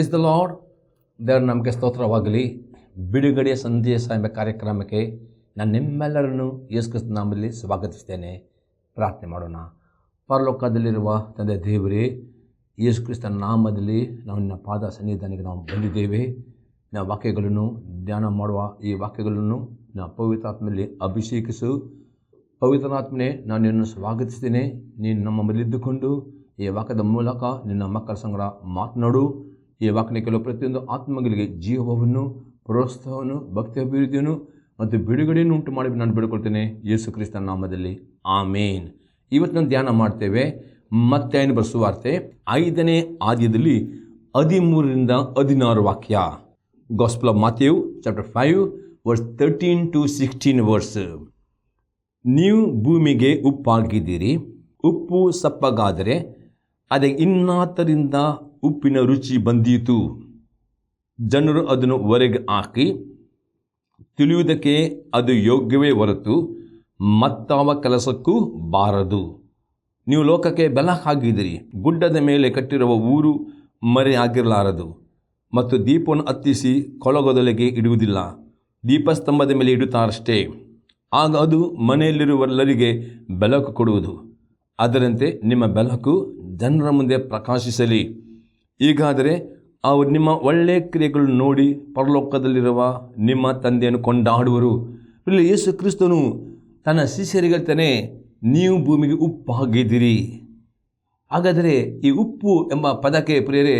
Praise the lord. ದೇವರ ನಮಗೆ ಸ್ತೋತ್ರವಾಗಲಿ. ಬಿಡುಗಡೆಯ ಸಂದೇಶ ಎಂಬ ಕಾರ್ಯಕ್ರಮಕ್ಕೆ ನಾನು ನಿಮ್ಮೆಲ್ಲರನ್ನು ಯೇಸು ಕ್ರಿಸ್ತನ ನಾಮದಲ್ಲಿ ಸ್ವಾಗತಿಸ್ತೇನೆ. ಪ್ರಾರ್ಥನೆ ಮಾಡೋಣ. ಪರಲೋಕದಲ್ಲಿರುವ ತಂದೆ ದೇವರೇ, ಯೇಸು ಕ್ರಿಸ್ತನ ನಾಮದಲ್ಲಿ ನಾವು ನಿನ್ನ ಪಾದ ಸನ್ನಿಧಾನಕ್ಕೆ ನಾವು ಬಂದಿದ್ದೇವೆ. ನಾವು ವಾಕ್ಯಗಳನ್ನು ಧ್ಯಾನ ಮಾಡುವ ಈ ವಾಕ್ಯಗಳನ್ನು ನಾವು ಪವಿತ್ರಾತ್ಮದಲ್ಲಿ ಅಭಿಷೇಕಿಸು. ಪವಿತ್ರಾತ್ಮನೇ, ನಾನು ನಿನ್ನನ್ನು ಸ್ವಾಗತಿಸ್ತೇನೆ. ನೀನು ನಮ್ಮ ಮಧ್ಯದಲ್ಲಿದ್ದುಕೊಂಡು ಈ ವಾಕ್ಯದ ಮೂಲಕ ನಿನ್ನ ಮಕ್ಕಳ ಸಂಗಡ ಮಾತನಾಡು. ಈ ವಾಕ್ಯನ ಕೆಲವು ಪ್ರತಿಯೊಂದು ಆತ್ಮಗಳಿಗೆ ಜೀವವನ್ನು, ಪ್ರೋತ್ಸಾಹವನ್ನು, ಭಕ್ತಿ ಅಭಿವೃದ್ಧಿಯನ್ನು ಮತ್ತು ಬಿಡುಗಡೆಯನ್ನು ಉಂಟು ಮಾಡಿ ನಾನು ಬೇಡಿಕೊಳ್ತೇನೆ ಯೇಸು ಕ್ರಿಸ್ತನ ನಾಮದಲ್ಲಿ, ಆಮೇನ್. ಇವತ್ತು ನಾವು ಧ್ಯಾನ ಮಾಡ್ತೇವೆ ಮತ್ತಾಯನ ಬರೆದ ಸುವಾರ್ತೆ 5ನೇ ಅಧ್ಯಾಯದಲ್ಲಿ 13ರಿಂದ 16 ವಾಕ್ಯ. Gospel of Matthew chapter 5 verse 13 to 16 verse. ನೀವು ಭೂಮಿಗೆ ಉಪ್ಪಾಗಿದ್ದೀರಿ. ಉಪ್ಪು ಸಪ್ಪಗಾದರೆ ಅದಕ್ಕೆ ಇನ್ನಾತರಿಂದ ಉಪ್ಪಿನ ರುಚಿ ಬಂದೀತು. ಜನರು ಅದನ್ನು ಹೊರಗೆ ಹಾಕಿ ತಿಳಿಯುವುದಕ್ಕೆ ಅದು ಯೋಗ್ಯವೇ ಹೊರತು ಮತ್ತಾವ ಕೆಲಸಕ್ಕೂ ಬಾರದು. ನೀವು ಲೋಕಕ್ಕೆ ಬೆಳಕಾಗಿದ್ದೀರಿ. ಗುಡ್ಡದ ಮೇಲೆ ಕಟ್ಟಿರುವ ಊರು ಮರೆಯಾಗಿರಲಾರದು ಮತ್ತು ದೀಪವನ್ನು ಹತ್ತಿಸಿ ಕೊಳಗದೊಳಗೆ ಇಡುವುದಿಲ್ಲ, ದೀಪಸ್ತಂಭದ ಮೇಲೆ ಇಡುತ್ತಾರಷ್ಟೇ. ಆಗ ಅದು ಮನೆಯಲ್ಲಿರುವವರೆಲ್ಲರಿಗೆ ಬೆಳಕು ಕೊಡುವುದು. ಅದರಂತೆ ನಿಮ್ಮ ಬೆಳಕು ಜನರ ಮುಂದೆ ಪ್ರಕಾಶಿಸಲಿ. ಹೀಗಾದರೆ ಅವರು ನಿಮ್ಮ ಒಳ್ಳೆಯ ಕ್ರಿಯೆಗಳನ್ನು ನೋಡಿ ಪರಲೋಕದಲ್ಲಿರುವ ನಿಮ್ಮ ತಂದೆಯನ್ನು ಕೊಂಡಾಡುವರು. ಇಲ್ಲಿ ಯೇಸು ಕ್ರಿಸ್ತನು ತನ್ನ ಶಿಷ್ಯರಿಗೆ ಹೇಳ್ತಾನೆ, ನೀವು ಭೂಮಿಗೆ ಉಪ್ಪಾಗಿದ್ದೀರಿ. ಹಾಗಾದರೆ ಈ ಉಪ್ಪು ಎಂಬ ಪದಕ್ಕೆ ಪ್ರಿಯರೇ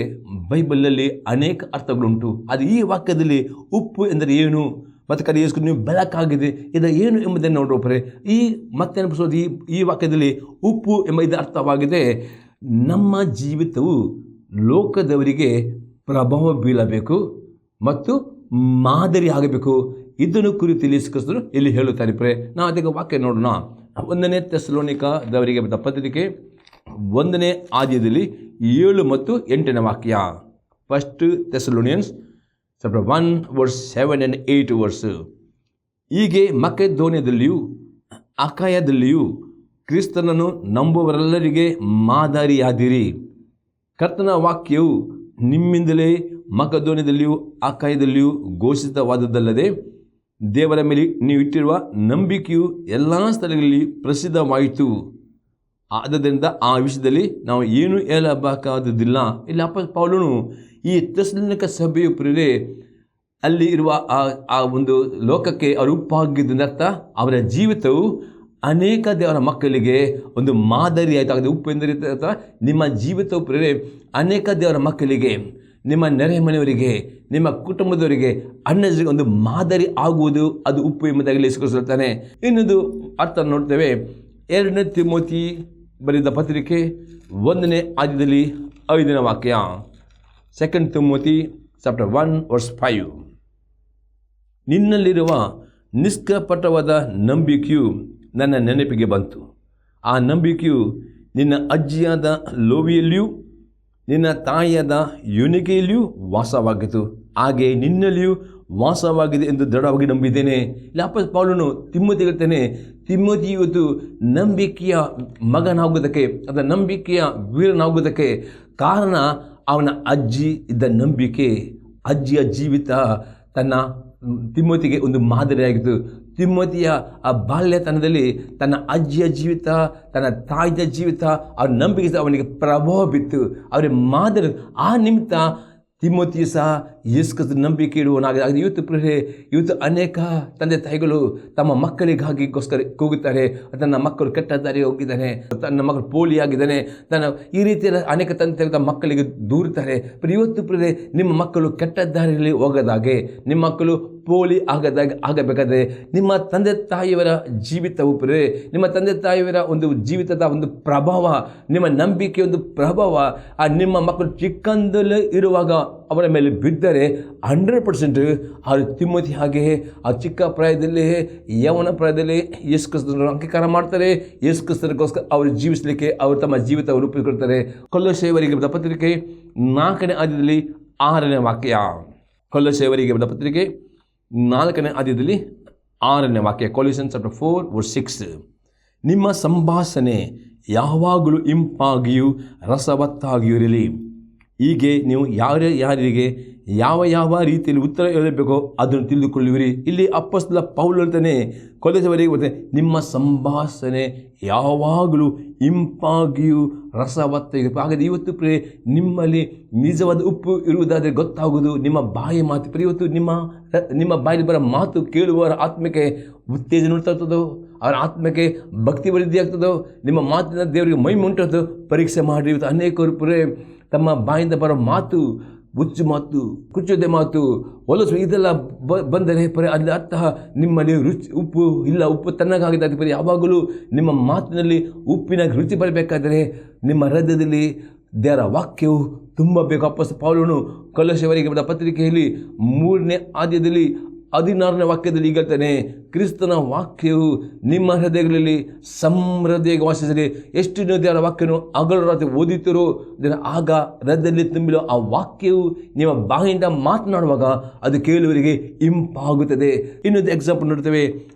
ಬೈಬಲಲ್ಲಿ ಅನೇಕ ಅರ್ಥಗಳುಂಟು. ಅದು ಈ ವಾಕ್ಯದಲ್ಲಿ ಉಪ್ಪು ಎಂದರೆ ಏನು ಮತ್ತು ಕಡೆ ಯೇಸು ನೀವು ಬೆಳಕಾಗಿದೆ ಇದು ಏನು ಎಂಬುದನ್ನು ನೋಡುವರೆ ಈ ಮತ್ತೆ ನೆನಪಿಸೋದು ಈ ವಾಕ್ಯದಲ್ಲಿ ಉಪ್ಪು ಎಂಬ ಇದು ಅರ್ಥವಾಗಿದೆ. ನಮ್ಮ ಜೀವಿತವು ಲೋಕದವರಿಗೆ ಪ್ರಭಾವ ಬೀಳಬೇಕು ಮತ್ತು ಮಾದರಿ ಆಗಬೇಕು. ಇದನ್ನು ಕುರಿತು ತಿಳಿಸಿಕೊಂಡು ಇಲ್ಲಿ ಹೇಳುತ್ತಾರೆ ಪ್ರೇ. ನಾವು ಅದಕ್ಕೆ ವಾಕ್ಯ ನೋಡೋಣ. 1ನೇ ಥೆಸಲೋನಿಕದವರಿಗೆ ಬರೆದ ಪತ್ರಿಕೆ 1ನೇ ಅಧ್ಯಾಯದಲ್ಲಿ 7 ಮತ್ತು 8ನೇ ವಾಕ್ಯ. 1 Thessalonians chapter 1 verse 7 and 8 verse. ಹೀಗೆ ಮಕೆದೋನ್ಯದಲ್ಲಿಯೂ ಅಖಾಯದಲ್ಲಿಯೂ ಕ್ರಿಸ್ತನನ್ನು ನಂಬುವರೆಲ್ಲರಿಗೆ ಮಾದರಿಯಾದಿರಿ. ಕರ್ತನ ವಾಕ್ಯವು ನಿಮ್ಮಿಂದಲೇ ಮಕೆದೋನ್ಯದಲ್ಲಿಯೂ ಅಖಾಯದಲ್ಲಿಯೂ ಘೋಷಿತವಾದದ್ದಲ್ಲದೆ ದೇವರ ಮೇಲೆ ನೀವು ಇಟ್ಟಿರುವ ನಂಬಿಕೆಯು ಎಲ್ಲ ಸ್ಥಳಗಳಲ್ಲಿ ಪ್ರಸಿದ್ಧವಾಯಿತು. ಆದ್ದರಿಂದ ಆ ವಿಷಯದಲ್ಲಿ ನಾವು ಏನು ಹೇಳಬೇಕಾದುದಿಲ್ಲ. ಇಲ್ಲಿ ಪೌಲನು ಈ ಥೆಸಲೋನಿಕ ಸಭೆಯು ಪ್ರಿಯರೇ ಅಲ್ಲಿ ಇರುವ ಆ ಒಂದು ಲೋಕಕ್ಕೆ ಅವರು ಉಪ್ಪಾಗಿದ್ದ ಅರ್ಥ ಅವರ ಜೀವಿತವು ಅನೇಕ ದೇವರ ಮಕ್ಕಳಿಗೆ ಒಂದು ಮಾದರಿ ಆಯಿತು. ಉಪ್ಪು ಎಂದರೆ ಅಥವಾ ನಿಮ್ಮ ಜೀವಿತವು ಪ್ರಿಯರೇ ಅನೇಕ ದೇವರ ಮಕ್ಕಳಿಗೆ, ನಿಮ್ಮ ನೆರೆ ಮನೆಯವರಿಗೆ, ನಿಮ್ಮ ಕುಟುಂಬದವರಿಗೆ, ಅಣ್ಣರಿಗೆ ಒಂದು ಮಾದರಿ ಆಗುವುದು ಅದು ಉಪ್ಪು ಎಂಬುದಾಗಿ ಲೇಖಿಸಿಕೊಳ್ತಾನೆ. ಇನ್ನೊಂದು ಅರ್ಥ ನೋಡ್ತೇವೆ. 2ನೇ ತಿಮೋತಿ ಬರೆದ ಪತ್ರಿಕೆ 1ನೇ ಅಧ್ಯಾಯದಲ್ಲಿ 5ನೇ ವಾಕ್ಯ. 2 ತಿಮೋತಿ ಚಾಪ್ಟರ್ 1 ವರ್ಸ್ 5. ನಿನ್ನಲ್ಲಿರುವ ನಿಷ್ಕಪಟವಾದ ನಂಬಿಕೆಯು ನನ್ನ ನೆನಪಿಗೆ ಬಂತು. ಆ ನಂಬಿಕೆಯು ನಿನ್ನ ಅಜ್ಜಿಯಾದ ಲೋವಿಯಲ್ಲಿಯೂ ನಿನ್ನ ತಾಯಿಯಾದ ಯುನಿಕೆಯಲ್ಲಿಯೂ ವಾಸವಾಗಿತ್ತು. ಹಾಗೆ ನಿನ್ನಲ್ಲಿಯೂ ವಾಸವಾಗಿದೆ ಎಂದು ದೃಢವಾಗಿ ನಂಬಿದ್ದೇನೆ. ಇಲ್ಲಿ ಪೌಲನು ತಿಮೋತಿಗೆ ಹೇಳ್ತಾನೆ, ತಿಮೋತಿ ಇವತ್ತು ನಂಬಿಕೆಯ ಮಗನಾಗುವುದಕ್ಕೆ ಅಥವಾ ನಂಬಿಕೆಯ ವೀರನಾಗುವುದಕ್ಕೆ ಕಾರಣ ಅವನ ಅಜ್ಜಿ ಇದ್ದ ನಂಬಿಕೆ. ಅಜ್ಜಿಯ ಜೀವಿತ ತನ್ನ ತಿಮೋತಿಗೆ ಒಂದು ಮಾದರಿಯಾಗಿತ್ತು. ತಿಮೋತಿಯ ಆ ಬಾಲ್ಯತನದಲ್ಲಿ ತನ್ನ ಅಜ್ಜಿಯ ಜೀವಿತ, ತನ್ನ ತಾಯಿಯ ಜೀವಿತ, ಅವ್ರ ನಂಬಿಕೆ ಅವನಿಗೆ ಪ್ರಭಾವ ಬಿತ್ತು, ಅವರಿಗೆ ಮಾದರಿ. ಆ ನಿಮಿತ್ತ ತಿಮೋತಿ ಸಹ ಯೇಸು ನಂಬಿಕೆ ಇಡುವನಾಗಿದೆ. ಇವತ್ತು ಅನೇಕ ತಂದೆ ತಾಯಿಗಳು ತಮ್ಮ ಮಕ್ಕಳಿಗಾಗಿಗೋಸ್ಕರ ಕೂಗುತ್ತಾರೆ. ತನ್ನ ಮಕ್ಕಳು ಕೆಟ್ಟ ದಾರಿಗೆ ಹೋಗಿದ್ದಾನೆ, ತನ್ನ ಮಕ್ಕಳು ಪೋಲಿ ಆಗಿದ್ದಾನೆ, ಈ ರೀತಿಯ ಅನೇಕ ತಂದೆ ತಮ್ಮ ಮಕ್ಕಳಿಗೆ ದೂರುತ್ತಾರೆ. ಇವತ್ತು ನಿಮ್ಮ ಮಕ್ಕಳು ಕೆಟ್ಟ ದಾರಿಯಲ್ಲಿ ಹೋಗದಾಗೆ, ನಿಮ್ಮ ಮಕ್ಕಳು ಪೋಲಿ ಆಗಬೇಕಾದ್ರೆ ನಿಮ್ಮ ತಂದೆ ತಾಯಿಯವರ ಜೀವಿತವು ನಿಮ್ಮ ತಂದೆ ತಾಯಿಯವರ ಒಂದು ಜೀವಿತದ ಒಂದು ಪ್ರಭಾವ, ನಿಮ್ಮ ನಂಬಿಕೆ ಒಂದು ಪ್ರಭಾವ ಆ ನಿಮ್ಮ ಮಕ್ಕಳು ಚಿಕ್ಕಂದಲ್ಲೇ ಇರುವಾಗ ಅವರ ಮೇಲೆ ಬಿದ್ದರೆ 100% ಅವರು ತಿಮೋತಿ ಹಾಗೆ ಆ ಚಿಕ್ಕ ಪ್ರಾಯದಲ್ಲಿ, ಯೌವನ ಪ್ರಾಯದಲ್ಲಿ ಯೇಸು ಕ್ರಿಸ್ತನನ್ನು ಅಂಗೀಕಾರ ಮಾಡ್ತಾರೆ. ಯೇಸು ಕ್ರಿಸ್ತನಿಗೋಸ್ಕರ ಅವರು ಜೀವಿಸಲಿಕ್ಕೆ ಅವರು ತಮ್ಮ ಜೀವಿತ ರೂಪಿಸಿಕೊಳ್ತಾರೆ. ಕೊಲೊಸ್ಸೆಯವರಿಗೆ ಬರೆದ ಪತ್ರಿಕೆ 4ನೇ ಅಧ್ಯಾಯದಲ್ಲಿ 6ನೇ ವಾಕ್ಯ. ಕೊಲೊಸ್ಸೆಯವರಿಗೆ ಬರೆದ ಪತ್ರಿಕೆ 4ನೇ ಅಧ್ಯಾಯದಲ್ಲಿ 6ನೇ ವಾಕ್ಯ. ಕೊಲೊಸಿಯನ್ಸ್ ಚಾಪ್ಟರ್ 4 ವರ್ಸ್ 6. ನಿಮ್ಮ ಸಂಭಾಷಣೆ ಯಾವಾಗಲೂ ಇಂಪಾಗಿಯೂ ರಸವತ್ತಾಗಿಯೂ ಇರಲಿ. ಹೀಗೆ ನೀವು ಯಾರಿಗೆ ಯಾವ ರೀತಿಯಲ್ಲಿ ಉತ್ತರ ಹೇಳಬೇಕೋ ಅದನ್ನು ತಿಳಿದುಕೊಳ್ಳುವಿರಿ. ಇಲ್ಲಿ ಅಪೊಸ್ತಲ ಪೌಲ್ ಹೇಳ್ತಾನೆ, ಕೊಲೊಸೆಯವರಿಗೆ ಬರ್ತದೆ, ನಿಮ್ಮ ಸಂಭಾಷಣೆ ಯಾವಾಗಲೂ ಇಂಪಾಗಿಯೂ ರಸವತ್ತಾಗಿ. ಹಾಗಾದರೆ ಇವತ್ತು ಪ್ರಿಯರೇ, ನಿಮ್ಮಲ್ಲಿ ನಿಜವಾದ ಉಪ್ಪು ಇರುವುದಾದರೆ ಗೊತ್ತಾಗುವುದು ನಿಮ್ಮ ಬಾಯಿ ಮಾತು. ಪ್ರಿಯ, ಇವತ್ತು ನಿಮ್ಮ ಬಾಯಲ್ಲಿ ಬರೋ ಮಾತು ಕೇಳುವವರ ಆತ್ಮಕ್ಕೆ ಉತ್ತೇಜನ ಉಂಟಾಗ್ತದೋ, ಅವರ ಆತ್ಮಕ್ಕೆ ಭಕ್ತಿ ವೃದ್ಧಿ ಆಗ್ತದೋ, ನಿಮ್ಮ ಮಾತಿನ ದೇವರಿಗೆ ಮಹಿಮೆ ಉಂಟಾಗ್ತದೋ ಪರೀಕ್ಷೆ ಮಾಡಿ. ಇವತ್ತು ಅನೇಕರು ಪ್ರಿಯರೇ ತಮ್ಮ ಬಾಯಿಂದ ಬರೋ ಮಾತು ಹುಚ್ಚು ಮಾತು, ಕುಚ್ಚುದೆ ಮಾತು, ಹೊಲಸು ಇದೆಲ್ಲ ಬಂದರೆ ಪರಿ ಅಲ್ಲಿ ಅರ್ಥ ನಿಮ್ಮಲ್ಲಿ ಉಪ್ಪು ಇಲ್ಲ, ಉಪ್ಪು ತಣ್ಣಗಾಗಿದೆ. ಪರಿ ಯಾವಾಗಲೂ ನಿಮ್ಮ ಮಾತಿನಲ್ಲಿ ಉಪ್ಪಿನ ರುಚಿ ಬರಬೇಕಾದರೆ ನಿಮ್ಮ ಹೃದಯದಲ್ಲಿ ದೇವರ ವಾಕ್ಯವು ತುಂಬಬೇಕು. ಅಪೊಸ್ತಲ ಪೌಲನು ಕೊಲೊಸೆಯವರಿಗೆ ಬರೆದ ಪತ್ರಿಕೆಯಲ್ಲಿ 3ನೇ ಅಧ್ಯಾಯದಲ್ಲಿ 16ನೇ ವಾಕ್ಯದಲ್ಲಿ ಈಗ ಹೇಳ್ತಾನೆ, ಕ್ರಿಸ್ತನ ವಾಕ್ಯವು ನಿಮ್ಮ ಹೃದಯಗಳಲ್ಲಿ ಸಮೃದ್ಧಿಯಾಗಿ ವಾಸಿಸಲಿ. ಎಷ್ಟು ನೀವು ದೇವರ ವಾಕ್ಯವನ್ನು ಹಗಲು ರಾತ್ರಿ ಓದಿತಿರೋ ಆಗ ಹೃದಯದಲ್ಲಿ ತುಂಬಿರೋ ಆ ವಾಕ್ಯವು ನಿಮ್ಮ ಬಾಯಿಂದ ಮಾತನಾಡುವಾಗ ಅದು ಕೇಳುವವರಿಗೆ ಇಂಪಾಗುತ್ತದೆ. ಇನ್ನೊಂದು ಎಕ್ಸಾಂಪಲ್ ನೋಡ್ತೇವೆ,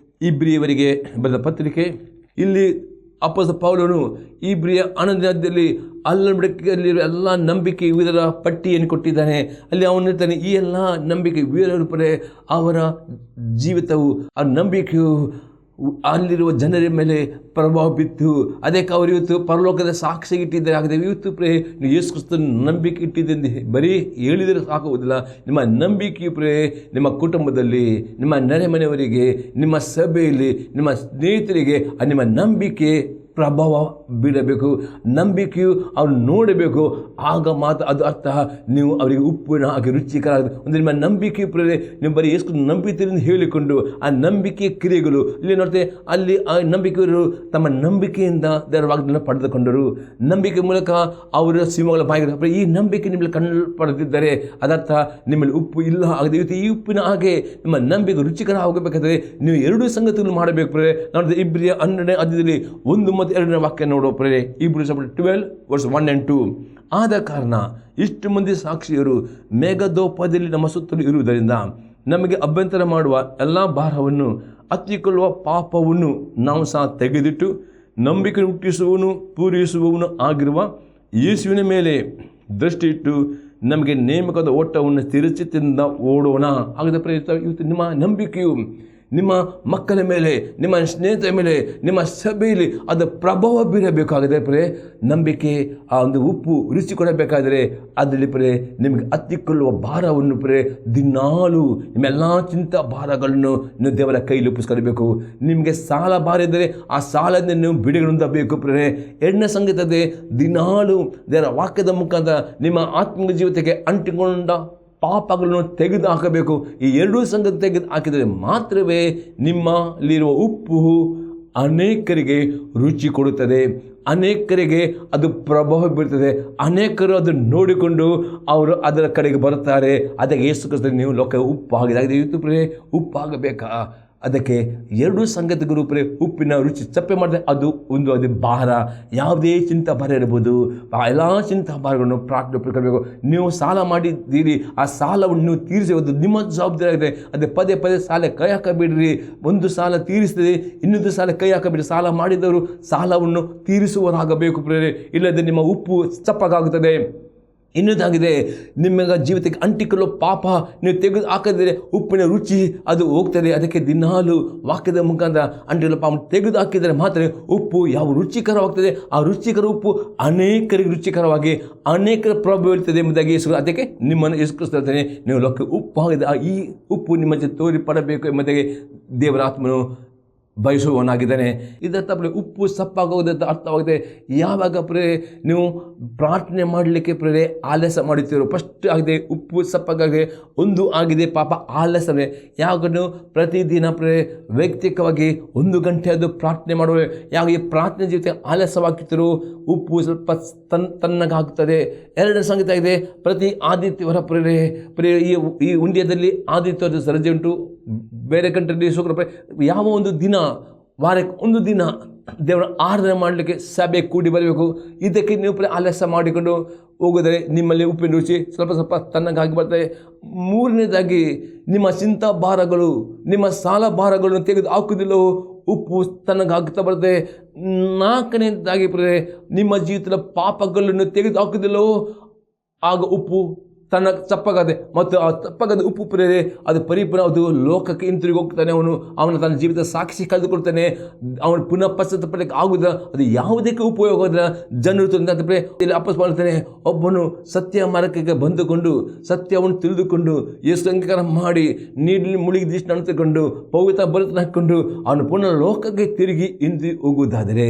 ಇಬ್ರಿಯವರಿಗೆ ಬರೆದ ಪತ್ರಿಕೆ. ಇಲ್ಲಿ ಅಪೊಸ್ತಲ ಪೌಲನು ಇಬ್ರಿಯ 11ನೇ ಅಧ್ಯಾಯದಲ್ಲಿ ಅಲ್ಲಿರುವ ಎಲ್ಲ ನಂಬಿಕೆ ವೀರರ ಪಟ್ಟಿಯನ್ನು ಕೊಟ್ಟಿದ್ದಾನೆ. ಅಲ್ಲಿ ಅವನು ಹೇಳ್ತಾನೆ, ಈ ಎಲ್ಲ ನಂಬಿಕೆ ವೀರರು ಪಡೆ ಅವರ ಜೀವಿತವು, ಆ ನಂಬಿಕೆಯು ಅಲ್ಲಿರುವ ಜನರ ಮೇಲೆ ಪ್ರಭಾವ ಬಿತ್ತು. ಅದಕ್ಕೆ ಅವರು ಇವತ್ತು ಪರಲೋಕದ ಸಾಕ್ಷಿ ಇಟ್ಟಿದ್ದಾರೆ. ಹಾಗಾದರೆ ಇವತ್ತು ನೀವು ಯೇಸು ಕ್ರಿಸ್ತನ ನಂಬಿಕೆ ಇಟ್ಟಿದ್ದೆ ಬರೀ ಹೇಳಿದರೆ ಸಾಕುವುದಿಲ್ಲ. ನಿಮ್ಮ ನಂಬಿಕೆ ನಿಮ್ಮ ಕುಟುಂಬದಲ್ಲಿ, ನಿಮ್ಮ ನೆರೆಮನೆಯವರಿಗೆ, ನಿಮ್ಮ ಸಭೆಯಲ್ಲಿ, ನಿಮ್ಮ ಸ್ನೇಹಿತರಿಗೆ ನಿಮ್ಮ ನಂಬಿಕೆ ಪ್ರಭಾವ ಬೀಳಬೇಕು. ನಂಬಿಕೆಯು ಅವ್ರು ನೋಡಬೇಕು. ಆಗ ಮಾತ್ರ ಅದು ಅರ್ಥ ನೀವು ಅವರಿಗೆ ಉಪ್ಪಿನ ಹಾಗೆ ರುಚಿಕರ. ಅಂದರೆ ನಿಮ್ಮ ನಂಬಿಕೆ ನೀವು ಬರೀ ಎಷ್ಟು ನಂಬಿತೀರಿ ಹೇಳಿಕೊಂಡು ಆ ನಂಬಿಕೆಯ ಕ್ರಿಯೆಗಳು ಇಲ್ಲಿ ನೋಡ್ತೇವೆ. ಅಲ್ಲಿ ಆ ನಂಬಿಕೆಯವರು ತಮ್ಮ ನಂಬಿಕೆಯಿಂದ ದೇವರ ವಾಗ್ದಾನ ಪಡೆದುಕೊಂಡರು. ನಂಬಿಕೆ ಮೂಲಕ ಅವರ ಸಿಂಹಗಳ ಬಾಯಿಗೆ ಈ ನಂಬಿಕೆ ನಿಮ್ಮಲ್ಲಿ ಕಣ್ಣು ಪಡೆದಿದ್ದಾರೆ. ಅದರ್ಥ ನಿಮ್ಮಲ್ಲಿ ಉಪ್ಪು ಇಲ್ಲ. ಆಗದೆ ಇವತ್ತು ಈ ಉಪ್ಪಿನ ಹಾಗೆ ನಿಮ್ಮ ನಂಬಿಕೆ ರುಚಿಕರ ಆಗಬೇಕಾದ್ರೆ ನೀವು 2 ಸಂಗತಿಗಳು ಮಾಡಬೇಕು. ನೋಡಿದ್ರೆ ಇಬ್ರಿಯ 12ನೇ ಅಧ್ಯಾಯದಲ್ಲಿ 1 ಮತ್ತು 2ನೇ ವಾಕ್ಯ ನೋಡುವ ಪ್ರೇರೆ. Hebrews 12:1-2. ಆದ ಕಾರಣ ಇಷ್ಟು ಮಂದಿ ಸಾಕ್ಷಿಯರು ಮೇಘದೋಪದಲ್ಲಿ ನಮ್ಮ ಸುತ್ತಲೂ ಇರುವುದರಿಂದ ನಮಗೆ ಅಭ್ಯಂತರ ಮಾಡುವ ಎಲ್ಲ ಭಾರವನ್ನು ಹತ್ತಿಕೊಳ್ಳುವ ಪಾಪವನ್ನು ನಾವು ಸಹ ತೆಗೆದಿಟ್ಟು ನಂಬಿಕೆ ಹುಟ್ಟಿಸುವವನು ಪೂರೈಸುವವನು ಆಗಿರುವ ಯೇಸುವಿನ ಮೇಲೆ ದೃಷ್ಟಿ ಇಟ್ಟು ನಮಗೆ ನೇಮಕದ ಓಟವನ್ನು ಸ್ಥಿರಚಿತ್ತದಿಂದ ಓಡೋಣ. ಹಾಗಾದ ಪ್ರೇರಿತ ಇವತ್ತು ನಿಮ್ಮ ನಂಬಿಕೆಯು ನಿಮ್ಮ ಮಕ್ಕಳ ಮೇಲೆ, ನಿಮ್ಮ ಸ್ನೇಹಿತರ ಮೇಲೆ, ನಿಮ್ಮ ಸಭೆಯಲ್ಲಿ ಅದು ಪ್ರಭಾವ ಬೀರಬೇಕಾಗಿದೆ. ನಂಬಿಕೆ ಆ ಒಂದು ಉಪ್ಪು ರುಚಿ ಕೊಡಬೇಕಾದರೆ ಅದರಲ್ಲಿ ನಿಮಗೆ ಹತ್ತಿಕೊಳ್ಳುವ ಭಾರವನ್ನು ದಿನಾಲು ನಿಮ್ಮೆಲ್ಲ ಚಿಂತಾ ಭಾರಗಳನ್ನು ನೀವು ದೇವರ ಕೈಲಿ ಒಪ್ಪಿಸ್ಕೊಳ್ಬೇಕು. ನಿಮಗೆ ಸಾಲ ಭಾರ ಇದ್ದರೆ ಆ ಸಾಲದಿಂದ ನೀವು ಬಿಡುಗಡೆ ಹೊಂದಬೇಕು. 2ನೇ ಸಂಗತಿ, ದಿನಾಲು ದೇವರ ವಾಕ್ಯದ ಮುಖಾಂತರ ನಿಮ್ಮ ಆತ್ಮಿಕ ಜೀವಿತಕ್ಕೆ ಅಂಟಿಕೊಂಡ ಪಾಪಗಳನ್ನು ತೆಗೆದು ಹಾಕಬೇಕು. ಈ 2 ಸಂಗತಿ ತೆಗೆದು ಹಾಕಿದರೆ ಮಾತ್ರವೇ ನಿಮ್ಮಲ್ಲಿರುವ ಉಪ್ಪು ಅನೇಕರಿಗೆ ರುಚಿ ಕೊಡುತ್ತದೆ, ಅನೇಕರಿಗೆ ಅದು ಪ್ರಭಾವ ಬೀರ್ತದೆ, ಅನೇಕರು ಅದನ್ನು ನೋಡಿಕೊಂಡು ಅವರು ಅದರ ಕಡೆಗೆ ಬರುತ್ತಾರೆ. ಅದಕ್ಕೆ ಯೇಸು ಕ್ರಿಸ್ತನಿಗೆ ನೀವು ಲೋಕ ಉಪ್ಪು ಆಗಿದೆ. ಇವತ್ತು ಉಪ್ಪಾಗಬೇಕಾ? ಅದಕ್ಕೆ 2 ಸಂಗತಿಗಳು ಉಪ್ಪಿನ ರುಚಿ ಚಪ್ಪೆ ಮಾಡಿದೆ. ಅದು ಅದು ಭಾರ, ಯಾವುದೇ ಚಿಂತಾ ಭಾರ ಇರ್ಬೋದು. ಆ ಎಲ್ಲ ಚಿಂತಾ ಭಾರಗಳನ್ನು ಪ್ರಾರ್ಥನೆ ಪಡ್ಕೊಳ್ಬೇಕು. ನೀವು ಸಾಲ ಮಾಡಿದ್ದೀರಿ, ಆ ಸಾಲವನ್ನು ನೀವು ತೀರಿಸುವುದು ನಿಮ್ಮ ಜವಾಬ್ದಾರಿ ಆಗಿದೆ. ಅದೇ ಪದೇ ಸಾಲ ಕೈ ಹಾಕಬೇಡ್ರಿ. ಒಂದು ಸಾಲ ತೀರಿಸ್ತದೆ, ಇನ್ನೊಂದು ಸಾಲ ಕೈ ಹಾಕಬೇಡಿ. ಸಾಲ ಮಾಡಿದವರು ಸಾಲವನ್ನು ತೀರಿಸುವುದಾಗಬೇಕು. ಇಲ್ಲದೆ ನಿಮ್ಮ ಉಪ್ಪು ಚಪ್ಪಗಾಗುತ್ತದೆ. ಇನ್ನೊಂದಾಗಿದೆ, ನಿಮ್ಮ ಜೀವಿತಕ್ಕೆ ಅಂಟಿಕೊಳ್ಳೋ ಪಾಪ ನೀವು ತೆಗೆದು ಹಾಕಿದರೆ ಉಪ್ಪಿನ ರುಚಿ ಅದು ಹೋಗ್ತದೆ. ಅದಕ್ಕೆ ದಿನಾಲು ವಾಕ್ಯದ ಮುಖಾಂತರ ಅಂಟಿಕೊಳ್ಳೋ ಪಾಪ ತೆಗೆದು ಹಾಕಿದರೆ ಮಾತ್ರ ಉಪ್ಪು ಯಾವ ರುಚಿಕರವಾಗ್ತದೆ. ಆ ರುಚಿಕರ ಉಪ್ಪು ಅನೇಕರಿಗೆ ರುಚಿಕರವಾಗಿ ಅನೇಕರ ಪ್ರಭಾವ ಇರ್ತದೆ ಎಂಬುದಾಗಿ ಅದಕ್ಕೆ ನಿಮ್ಮನ್ನು ಇಸ್ಕೊಳ್ತಾನೆ. ನೀವು ಲೋಕ ಉಪ್ಪು ಆಗಿದೆ. ಈ ಉಪ್ಪು ನಿಮ್ಮ ಜೊತೆ ತೋರಿಪಡಬೇಕು ಎಂಬುದಾಗಿ ದೇವರ ಆತ್ಮನು ಬಯಸುವವನಾಗಿದ್ದಾನೆ. ಇದರ್ಥ ಉಪ್ಪು ಸಪ್ಪಾಗೋದಂತ ಅರ್ಥವಾಗಿದೆ. ಯಾವಾಗ ನೀವು ಪ್ರಾರ್ಥನೆ ಮಾಡಲಿಕ್ಕೆ ಆಲಸ್ಯ ಮಾಡುತ್ತೀರೋ, ಫಸ್ಟ್ ಆಗಿದೆ ಉಪ್ಪು ಸಪ್ಪಾಗಿದೆ. ಒಂದು ಆಗಿದೆ ಪಾಪ ಆಲಸ್ಯವೇ. ಯಾವಾಗ ನೀವು ಪ್ರತಿದಿನ ವೈಯಕ್ತಿಕವಾಗಿ 1 ಗಂಟೆ ಅದು ಪ್ರಾರ್ಥನೆ ಮಾಡುವ, ಯಾವ ಈ ಪ್ರಾರ್ಥನೆ ಜೊತೆ ಆಲಸ್ಯವಾಗುತ್ತಿರೋ ಉಪ್ಪು ಸ್ವಲ್ಪ ತಣ್ಣಗಾಗ್ತದೆ. 2ನೇ ಸಂಗತಿ ಆಗಿದೆ, ಪ್ರತಿ ಆದಿತ್ಯವಾರ ಈ ಉಂಡಿಯದಲ್ಲಿ ಆದಿತ್ಯವಾರದ ರಜೆ ಉಂಟು. ಬೇರೆ ಕಂಟ್ರಿಯಲ್ಲಿ ಶುಕ್ರವಾರ ಯಾವ ಒಂದು ದಿನ, ವಾರಕ್ಕೆ 1 ದಿನ ದೇವರ ಆರಾಧನೆ ಮಾಡಲಿಕ್ಕೆ ಸಭೆ ಕೂಡಿ ಬರಬೇಕು. ಇದಕ್ಕೆ ನೀವು ಆಲಸ್ಯ ಮಾಡಿಕೊಂಡು ಹೋಗಿದರೆ ನಿಮ್ಮಲ್ಲಿ ಉಪ್ಪಿನ ರುಚಿ ಸ್ವಲ್ಪ ತಣ್ಣಗಾಗಿ ಬರ್ತದೆ. 3ನೇದಾಗಿ ನಿಮ್ಮ ಚಿಂತಾ ಭಾರಗಳು, ನಿಮ್ಮ ಸಾಲ ಭಾರಗಳನ್ನು ತೆಗೆದು ಹಾಕುವುದಿಲ್ಲವೋ ಉಪ್ಪು ತಣ್ಣಗಾಗ್ತಾ ಬರ್ತದೆ. 4ನೇದಾಗಿ ನಿಮ್ಮ ಜೀವಿತದ ಪಾಪಗಳನ್ನು ತೆಗೆದು ಹಾಕುವುದಿಲ್ಲವೋ ಆಗ ಉಪ್ಪು ತನ್ನ ತಪ್ಪಗದೆ ಮತ್ತು ಆ ತಪ್ಪಗದ ಉಪ್ಪು ಪ್ರೇರೆ ಅದು ಪರಿಪೂರ್ಣ ಅದು ಲೋಕಕ್ಕೆ ಹಿಂತಿರುಗಿ ಹೋಗ್ತಾನೆ. ಅವನು ತನ್ನ ಜೀವಿತ ಸಾಕ್ಷಿ ಕಳೆದುಕೊಳ್ತಾನೆ. ಅವನು ಪುನಃ ಪಶ್ಚಾತ್ತಾಪಕ್ಕೆ ಆಗುವುದಿಲ್ಲ. ಅದು ಯಾವುದಕ್ಕೆ ಉಪಯೋಗದ ಜನರು ತಂದ್ರೆ ಇಲ್ಲಿ ವಾಪಸ್ ಮಾಡ್ತಾನೆ. ಒಬ್ಬನು ಸತ್ಯ ಮಾರ್ಗಕ್ಕೆ ಬಂದುಕೊಂಡು ಸತ್ಯವನ್ನು ತಿಳಿದುಕೊಂಡು ಎಷ್ಟು ಅಂಗೀಕಾರ ಮಾಡಿ ನೀರಿನಲ್ಲಿ ಮುಳುಗಿ ದೃಷ್ಟಿ ತಗೊಂಡು ಪವಿತ್ರ ಬರುತ್ತನ್ನು ಹಾಕಿಕೊಂಡು ಅವನು ಪುನಃ ಲೋಕಕ್ಕೆ ತಿರುಗಿ ಹಿಂದಿ ಹೋಗುವುದಾದರೆ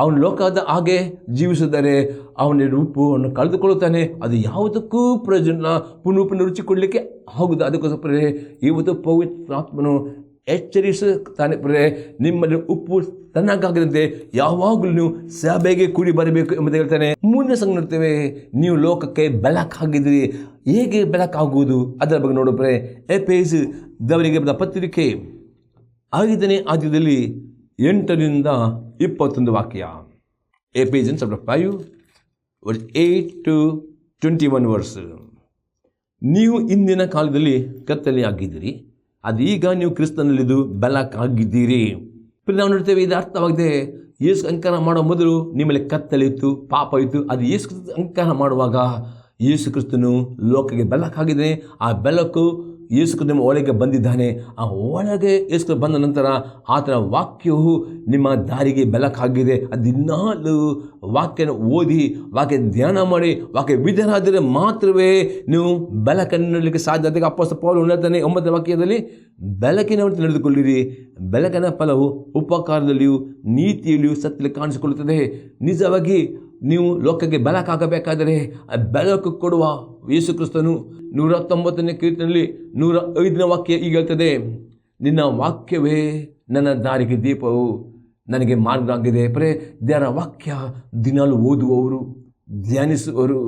ಅವನು ಲೋಕದ ಹಾಗೆ ಜೀವಿಸಿದರೆ ಅವನ ರೂಪವನ್ನು ಕಳೆದುಕೊಳ್ಳುತ್ತಾನೆ. ಅದು ಯಾವುದಕ್ಕೂ ಪ್ರಯೋಜನ ಪುನಃ ರುಚಿ ಕೊಡಲಿಕ್ಕೆ ಆಗುವುದು. ಅದಕ್ಕೋಸ್ಕರ ಇವತ್ತು ಪವಿತ್ರಾತ್ಮನು ಎಚ್ಚರಿಸುತ್ತಾನೆ. ನಿಮ್ಮಲ್ಲಿ ಉಪ್ಪು ತನ್ನಗಾಗದಂತೆ ಯಾವಾಗಲೂ ನೀವು ಸಭೆಗೆ ಕೂಡಿ ಬರಬೇಕು ಎಂಬುದು ಹೇಳ್ತಾನೆ. ಮುಂದೆ ಸಂಗ ನೋಡ್ತೇವೆ, ನೀವು ಲೋಕಕ್ಕೆ ಬೆಳಕಾಗಿದ್ದೀರಿ. ಹೇಗೆ ಬೆಳಕಾಗುವುದು ಅದರ ಬಗ್ಗೆ ನೋಡೋಪ್ರೆ ಎಫೆಸ ದವರಿಗೆ ಬರೆದ ಪತ್ರಿಕೆ 5ನೇ ಅಧ್ಯಾಯದಲ್ಲಿ 8ರಿಂದ 21 ವಾಕ್ಯ. Ephesians chapter 5 verse 8 to 21 verse. ನೀವು ಇಂದಿನ ಕಾಲದಲ್ಲಿ ಕತ್ತಲೆಯಾಗಿದ್ದೀರಿ, ಅದೀಗ ನೀವು ಕ್ರಿಸ್ತನಲ್ಲಿದ್ದು ಬೆಳಕಾಗಿದ್ದೀರಿ. ನಾವು ನೋಡ್ತೇವೆ, ಇದು ಅರ್ಥವಾಗಿದೆ. ಯೇಸು ಅಂಕಾರ ಮಾಡೋ ಮೊದಲು ನಿಮ್ಮಲ್ಲಿ ಕತ್ತಲೆ ಇತ್ತು, ಪಾಪ ಇತ್ತು. ಅದು ಯೇಸು ಕ್ರಿಸ್ತ ಅಂಕಾರ ಮಾಡುವಾಗ ಯೇಸು ಕ್ರಿಸ್ತನು ಲೋಕಕ್ಕೆ ಬೆಳಕಾಗಿದೆ. ಆ ಬೆಳಕು ಯೇಸು ಕ್ರಿಸ್ತ ನಿಮ್ಮ ಒಳಗೆ ಬಂದಿದ್ದಾನೆ. ಆ ಒಳಗೆ ಯೇಸು ಕ್ರಿಸ್ತ ಬಂದ ನಂತರ ಆತನ ವಾಕ್ಯವು ನಿಮ್ಮ ದಾರಿಗೆ ಬೆಳಕಾಗಿದೆ. ಅದಿನ್ನಾಲು ವಾಕ್ಯನ ಓದಿ, ವಾಕ್ಯ ಧ್ಯಾನ ಮಾಡಿ, ವಾಕ್ಯ ವಿಧರಾದರೆ ಮಾತ್ರವೇ ನೀವು ಬೆಳಕನ್ನು ನೋಡಲಿಕ್ಕೆ ಸಾಧ್ಯ. ಅದಕ್ಕೆ ಅಪೊಸ್ತಲ ಪೌಲನು ಹೇಳ್ತಾನೆ 9ನೇ ವಾಕ್ಯದಲ್ಲಿ, ಬೆಳಕಿನವರಂತೆ ನಡೆದುಕೊಳ್ಳಿರಿ. ಬೆಳಕಿನ ಫಲವು ಉಪಕಾರದಲ್ಲಿಯೂ ನೀತಿಯಲ್ಲಿಯೂ ಸತ್ಯದಲ್ಲಿ ಕಾಣಿಸಿಕೊಳ್ಳುತ್ತದೆ. ನಿಜವಾಗಿ ನೀವು ಲೋಕಕ್ಕೆ ಬೆಳಕಾಗಬೇಕಾದರೆ ಆ ಬೆಳಕು ಕೊಡುವ ಯೇಸು ಕ್ರಿಸ್ತನು 119ನೇ ಕೀರ್ತನೆಯಲ್ಲಿ 105ನೇ ವಾಕ್ಯ ಈಗ ಹೇಳ್ತದೆ, ನಿನ್ನ ವಾಕ್ಯವೇ ನನ್ನ ದಾರಿಗೆ ದೀಪವು, ನನಗೆ ಮಾರ್ಗ ಆಗಿದೆ. ದೇವರ ವಾಕ್ಯ ದಿನಾಲು ಓದುವವರು, ಧ್ಯಾನಿಸುವವರು,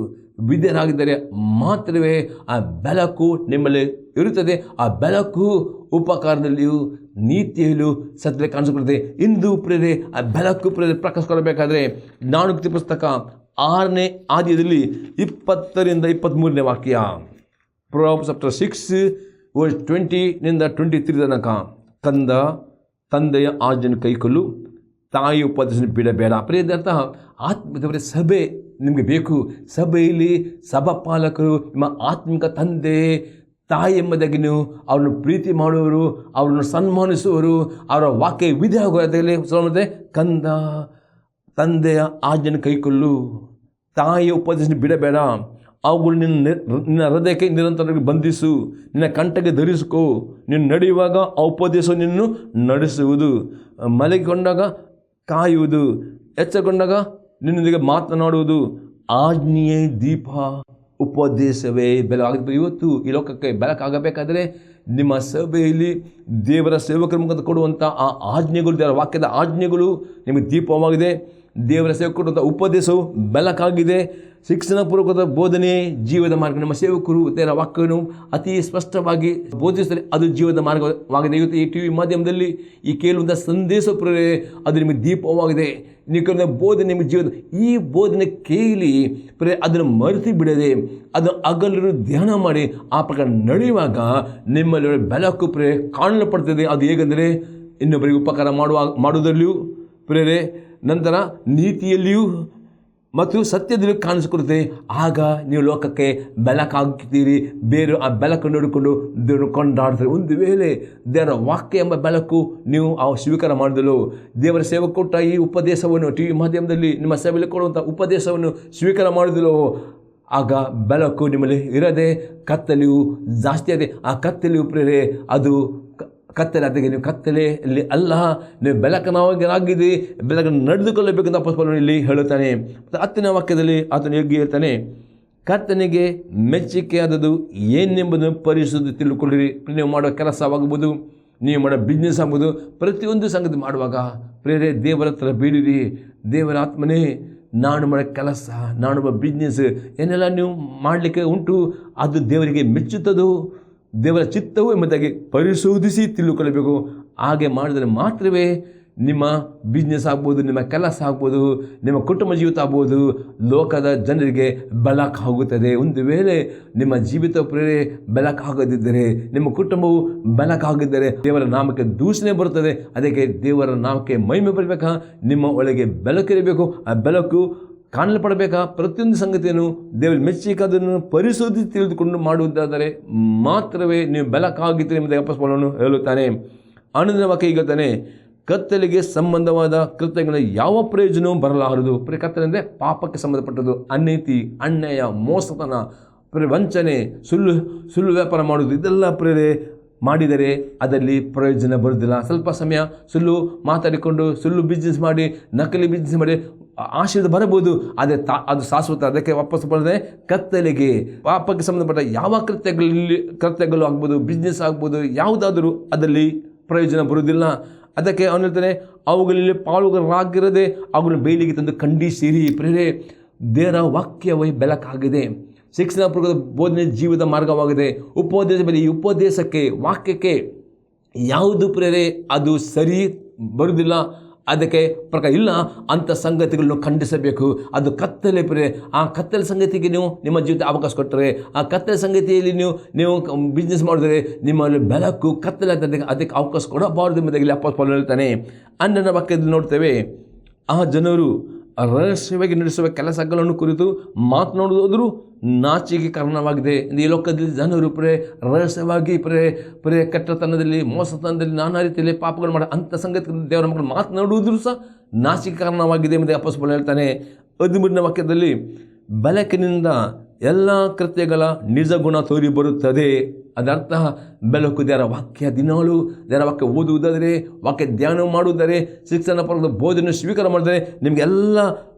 ವಿದ್ಯರಾಗಿದ್ದರೆ ಮಾತ್ರವೇ ಆ ಬೆಳಕು ನಿಮ್ಮಲ್ಲಿ ಇರುತ್ತದೆ. ಆ ಬೆಳಕು ಉಪಕಾರದಲ್ಲಿಯೂ ನೀತಿಯಲ್ಲೂ ಸತ್ಯ ಕಾಣಿಸಿಕೊಳ್ಳುತ್ತದೆ. ಇಂದು ಆ ಬೆಳಕು ಪ್ರಕಾಶಿಸಬೇಕಾದ್ರೆ ಜ್ಞಾನೋಕ್ತಿ ಪುಸ್ತಕ 6ನೇ ಅಧ್ಯಾಯದಲ್ಲಿ 20ರಿಂದ 23ನೇ ವಾಕ್ಯ. Proverbs chapter 6 verse 20ನಿಂದ 23 ತನಕ. ತಂದೆಯ ಆಜ್ಞೆಯನ್ನು ಕೈಕೊಳ್ಳು, ತಾಯಿ ಉಪದೇಶ ಬಿಡಬೇಡ. ಅರ್ಥ ಆತ್ಮದವರ ಸಭೆ ನಿಮಗೆ ಬೇಕು. ಸಭೆಯಲ್ಲಿ ಸಭಾಪಾಲಕರು ನಿಮ್ಮ ಆತ್ಮಿಕ ತಂದೆ ತಾಯಿ ಎಂಬುದಾಗಿ ನೀವು ಅವ್ರನ್ನು ಪ್ರೀತಿ ಮಾಡುವವರು, ಅವ್ರನ್ನು ಸನ್ಮಾನಿಸುವವರು, ಅವರ ವಾಕ್ಯ ವಿಧಿ ಆಗುವುದರಲ್ಲಿ ತಂದೆಯ ಆಜ್ಞೆಯನ್ನು ಕೈಕೊಳ್ಳು, ತಾಯಿಯ ಉಪದೇಶ ಬಿಡಬೇಡ. ಅವುಗಳು ನಿನ್ನ ಹೃದಯಕ್ಕೆ ನಿರಂತರವಾಗಿ ಬಂಧಿಸು, ನಿನ್ನ ಕಂಠಕ್ಕೆ ಧರಿಸಿಕೋ. ನೀನು ನಡೆಯುವಾಗ ಆ ಉಪದೇಶವು ನಿನ್ನನ್ನು ನಡೆಸುವುದು. ಮಲಗಿಕೊಂಡಾಗ ಕಾಯುವುದು, ಎಚ್ಚರಗೊಂಡಾಗ ನಿನ್ನೊಂದಿಗೆ ಮಾತನಾಡುವುದು. ಆಜ್ಞೆಯೇ ದೀಪ, ಉಪದೇಶವೇ ಬೆಳಕಾಗುತ್ತೆ. ಇವತ್ತು ಈ ಲೋಕಕ್ಕೆ ಬೆಳಕಾಗಬೇಕಾದರೆ ನಿಮ್ಮ ಸಭೆಯಲ್ಲಿ ದೇವರ ಸೇವಕರ ಮುಖಾಂತರ ಕೊಡುವಂಥ ಆ ಆಜ್ಞೆಗಳು, ದೇವರ ವಾಕ್ಯದ ಆಜ್ಞೆಗಳು ನಿಮಗೆ ದೀಪವಾಗಿದೆ. ದೇವರ ಸೇವಕರು ಕೊಡುವಂಥ ಉಪದೇಶವು ಬೆಳಕಾಗಿದೆ. ಶಿಕ್ಷಣಪೂರ್ವಕದ ಬೋಧನೆ ಜೀವದ ಮಾರ್ಗ. ನಮ್ಮ ಸೇವಕರು ದೇವರ ವಾಕ್ಯವನ್ನು ಅತಿ ಸ್ಪಷ್ಟವಾಗಿ ಬೋಧಿಸ್ತಾರೆ, ಅದು ಜೀವದ ಮಾರ್ಗವಾಗಿದೆ. ಇವತ್ತು ಈ TV ಮಾಧ್ಯಮದಲ್ಲಿ ಈ ಕೇಳುವಂಥ ಸಂದೇಶ ಅದು ನಿಮಗೆ ದೀಪವಾಗಿದೆ. ನೀವು ಕೇಳಿದ ಬೋಧನೆ ನಿಮ್ಮ ಜೀವನ, ಈ ಬೋಧನೆ ಕೇಳಿ ಅದನ್ನು ಮರೆತು ಬಿಡದೆ ಅದನ್ನು ಹಗಲು ಧ್ಯಾನ ಮಾಡಿ ಆ ಪ್ರಕಾರ ನಡೆಯುವಾಗ ನಿಮ್ಮಲ್ಲಿ ಬೆಳಕು ಕಾಣಲ್ಪಡ್ತದೆ. ಅದು ಹೇಗೆಂದರೆ ಇನ್ನೊಬ್ಬರಿಗೆ ಉಪಕಾರ ಮಾಡುವುದರಲ್ಲಿಯೂ ನಂತರ ನೀತಿಯಲ್ಲಿಯೂ ಮತ್ತು ಸತ್ಯದಲ್ಲಿ ಕಾಣಿಸಿಕೊಳ್ಳುತ್ತೆ. ಆಗ ನೀವು ಲೋಕಕ್ಕೆ ಬೆಳಕಾಗುತ್ತೀರಿ. ಬೇರೆ ಆ ಬೆಳಕನ್ನು ನೋಡಿಕೊಂಡು ದೇವರು ಕೊಂಡಾಡ್ತಾರೆ. ಒಂದು ವೇಳೆ ದೇವರ ವಾಕ್ಯ ಎಂಬ ಬೆಳಕು ನೀವು ಆ ಸ್ವೀಕಾರ ಮಾಡಿದಲು, ದೇವರ ಸೇವೆ ಕೊಟ್ಟ ಈ ಉಪದೇಶವನ್ನು TV ಮಾಧ್ಯಮದಲ್ಲಿ ನಿಮ್ಮ ಸಭೆಯಲ್ಲಿ ಕೊಡುವಂಥ ಉಪದೇಶವನ್ನು ಸ್ವೀಕಾರ ಮಾಡಿದಲು, ಆಗ ಬೆಳಕು ನಿಮ್ಮಲ್ಲಿ ಇರದೆ ಕತ್ತಲೆಯು ಜಾಸ್ತಿ ಅದೇ. ಆ ಕತ್ತಲೆಯು ಅದು ಕತ್ತಲೆ ಅದಕ್ಕೆ ನೀವು ಕತ್ತಲೆಯಲ್ಲಿ ಅಲ್ಲ, ನೀವು ಬೆಳಕನಾಗಿದ್ದೀರಿ. ಬೆಳಕನ್ನು ನಡೆದುಕೊಳ್ಳಬೇಕಂತ ಅಪೊಸ್ತಲನು ಇಲ್ಲಿ ಹೇಳುತ್ತಾನೆ. 10ನೇ ವಾಕ್ಯದಲ್ಲಿ ಆತನು ಹೇಗೆ ಹೇಳ್ತಾನೆ, ಕರ್ತನಿಗೆ ಮೆಚ್ಚುಗೆಯಾದದ್ದು ಏನೆಂಬುದನ್ನು ಪರಿಶೋಧಿಸಿ ತಿಳ್ಕೊಳ್ಳಿರಿ. ನೀವು ಮಾಡೋ ಕೆಲಸವಾಗ್ಬೋದು, ನೀವು ಮಾಡೋ ಬಿಸ್ನೆಸ್ ಆಗ್ಬೋದು, ಪ್ರತಿಯೊಂದು ಸಂಗತಿ ಮಾಡುವಾಗ ದೇವರ ಹತ್ರ ಬೀಳಿರಿ. ದೇವರ ಆತ್ಮನೇ, ನಾನು ಮಾಡೋ ಕೆಲಸ, ನಾನು ಮಾಡೋ ಬಿಸ್ನೆಸ್ ಏನೆಲ್ಲ ನೀವು ಮಾಡಲಿಕ್ಕೆ ಉಂಟು, ಅದು ದೇವರಿಗೆ ಮೆಚ್ಚುತ್ತದೋ, ದೇವರ ಚಿತ್ತವು ಎಂಬುದಾಗಿ ಪರಿಶೋಧಿಸಿ ತಿಳ್ಕೊಳ್ಳಬೇಕು. ಹಾಗೆ ಮಾಡಿದರೆ ಮಾತ್ರವೇ ನಿಮ್ಮ ಬಿಸ್ನೆಸ್ ಆಗ್ಬೋದು, ನಿಮ್ಮ ಕೆಲಸ ಆಗ್ಬೋದು, ನಿಮ್ಮ ಕುಟುಂಬ ಜೀವಿತ ಆಗ್ಬೋದು, ಲೋಕದ ಜನರಿಗೆ ಬೆಳಕಾಗುತ್ತದೆ. ಒಂದು ವೇಳೆ ನಿಮ್ಮ ಜೀವಿತ ಬೆಳಕಾಗದಿದ್ದರೆ, ನಿಮ್ಮ ಕುಟುಂಬವು ಬೆಳಕಾಗಿದ್ದರೆ ದೇವರ ನಾಮಕ್ಕೆ ದೂಷಣೆ ಬರುತ್ತದೆ. ಅದಕ್ಕೆ ದೇವರ ನಾಮಕ್ಕೆ ಮಹಿಮೆ ಬರಬೇಕಾ, ನಿಮ್ಮ ಒಳಗೆ ಬೆಳಕಿರಬೇಕು. ಆ ಬೆಳಕು ಕಾಣಲ್ಪಡಬೇಕಾ ಪ್ರತಿಯೊಂದು ಸಂಗತಿಯನ್ನು ದೇವರು ಮೆಚ್ಚಿಕ ಅದನ್ನು ಪರಿಶೋಧಿಸಿ ತಿಳಿದುಕೊಂಡು ಮಾಡುವುದಾದರೆ ಮಾತ್ರವೇ ನೀವು ಬೆಳಕಾಗಿದ್ದೀರಿ ಎಂಬುದಾಗಿ ಅಪೊಸ್ತಲನು ಹೇಳುತ್ತಾನೆ. ಆನಂದನ ವಾಕ್ಯ ಹೇಳ್ತಾನೆ, ಕತ್ತಲೆಗೆ ಸಂಬಂಧವಾದ ಕೃತ್ಯಗಳ ಯಾವ ಪ್ರಯೋಜನವೂ ಬರಲಾರದು. ಕತ್ತಲೆ ಅಂದರೆ ಪಾಪಕ್ಕೆ ಸಂಬಂಧಪಟ್ಟದ್ದು, ಅನೀತಿ, ಅನ್ಯಾಯ, ಮೋಸತನ, ವಂಚನೆ, ಸುಳ್ಳು ವ್ಯಾಪಾರ ಮಾಡುವುದು, ಇದೆಲ್ಲ ಮಾಡಿದರೆ ಅದರಲ್ಲಿ ಪ್ರಯೋಜನ ಬರುವುದಿಲ್ಲ. ಸ್ವಲ್ಪ ಸಮಯ ಸುಳ್ಳು ಮಾತಾಡಿಕೊಂಡು ಸುಳ್ಳು ಬಿಸ್ನೆಸ್ ಮಾಡಿ, ನಕಲಿ ಬಿಸ್ನೆಸ್ ಮಾಡಿ ಆಶೀರ್ವಾದ ಬರಬಹುದು, ಆದರೆ ಅದು ಶಾಶ್ವತ. ಅದಕ್ಕೆ ವಾಪಸ್ ಬರದೆ ಕತ್ತಲೆಗೆ ಪಾಪಕ್ಕೆ ಸಂಬಂಧಪಟ್ಟ ಯಾವ ಕೃತ್ಯಗಳು ಆಗ್ಬೋದು, ಬಿಸ್ನೆಸ್ ಆಗ್ಬೋದು, ಯಾವುದಾದರೂ ಅದರಲ್ಲಿ ಪ್ರಯೋಜನ ಬರುವುದಿಲ್ಲ. ಅದಕ್ಕೆ ಅವನು ಹೇಳ್ತಾನೆ, ಅವುಗಳಲ್ಲಿ ಪಾಲುಗಾರರಾಗಿರದೆ ಅವುಗಳನ್ನು ಬೇಲಿಗೆ ತಂದು ಖಂಡಿಸಿರಿ. ದೇವರ ವಾಕ್ಯವೇ ಬೆಳಕಾಗಿದೆ. ಶಿಕ್ಷಣ ಪೂರ್ವಕದ ಬೋಧನೆ ಜೀವದ ಮಾರ್ಗವಾಗಿದೆ. ಉಪದೇಶಕ್ಕೆ ವಾಕ್ಯಕ್ಕೆ ಯಾವುದು ಅದು ಸರಿ ಬರುವುದಿಲ್ಲ. ಅದಕ್ಕೆ ಇಲ್ಲ ಅಂಥ ಸಂಗತಿಗಳನ್ನು ಖಂಡಿಸಬೇಕು. ಅದು ಕತ್ತಲೆ ಆ ಕತ್ತಲೆ ಸಂಗತಿಗೆ ನೀವು ನಿಮ್ಮ ಜೀವಿತ ಅವಕಾಶ ಕೊಟ್ಟರೆ, ಆ ಕತ್ತಲೆ ಸಂಗತಿಯಲ್ಲಿ ನೀವು ಬಿಸ್ನೆಸ್ ಮಾಡಿದರೆ ನಿಮ್ಮಲ್ಲಿ ಬೆಳಕು ಕತ್ತಲೆ ಅದಕ್ಕೆ ಅವಕಾಶ ಕೊಡಬಾರದು ಎಂಬುದಾಗಿ ಅಪೊಸ್ತಲನು ಹೇಳ್ತಾನೆ. ಅನ್ನನ ವಾಕ್ಯದಲ್ಲಿ ನೋಡ್ತೇವೆ, ಆ ಜನರು ರಹಸ್ಯವಾಗಿ ನಡೆಸುವ ಕೆಲಸಗಳನ್ನು ಕುರಿತು ಮಾತನಾಡುವುದಾದರೂ ನಾಚಿಕೆ ಕಾರಣವಾಗಿದೆ. ಈ ಲೋಕದಲ್ಲಿ ಜನರು ರಹಸ್ಯವಾಗಿ ಕೆಟ್ಟತನದಲ್ಲಿ, ಮೋಸತನದಲ್ಲಿ, ನಾನಾ ರೀತಿಯಲ್ಲಿ ಪಾಪಗಳು ಮಾಡಿ ಅಂಥ ಸಂಗತಿ ದೇವರ ಮಕ್ಕಳು ಮಾತನಾಡುವುದರೂ ಸಹ ನಾಚಿಕೆ ಕಾರಣವಾಗಿದೆ ಎಂಬುದಾಗಿ ಅಪೊಸ್ತಲನು ಹೇಳ್ತಾನೆ. 13ನೇ ವಾಕ್ಯದಲ್ಲಿ, ಬೆಳಕಿನಿಂದ ಎಲ್ಲ ಕೃತ್ಯಗಳ ನಿಜ ಗುಣ ತೋರಿ ಬರುತ್ತದೆ. ಅದರ್ಥ ಬೆಳಕು ದೇವರ ವಾಕ್ಯ, ದಿನಾಳು ದೇವರ ವಾಕ್ಯ ಓದುವುದಾದರೆ, ವಾಕ್ಯ ಧ್ಯಾನ ಮಾಡುವುದಾದರೆ, ಶಿಕ್ಷಣ ಪಡೆದ ಬೋಧನೆ ಸ್ವೀಕಾರ ಮಾಡಿದರೆ ನಿಮಗೆಲ್ಲ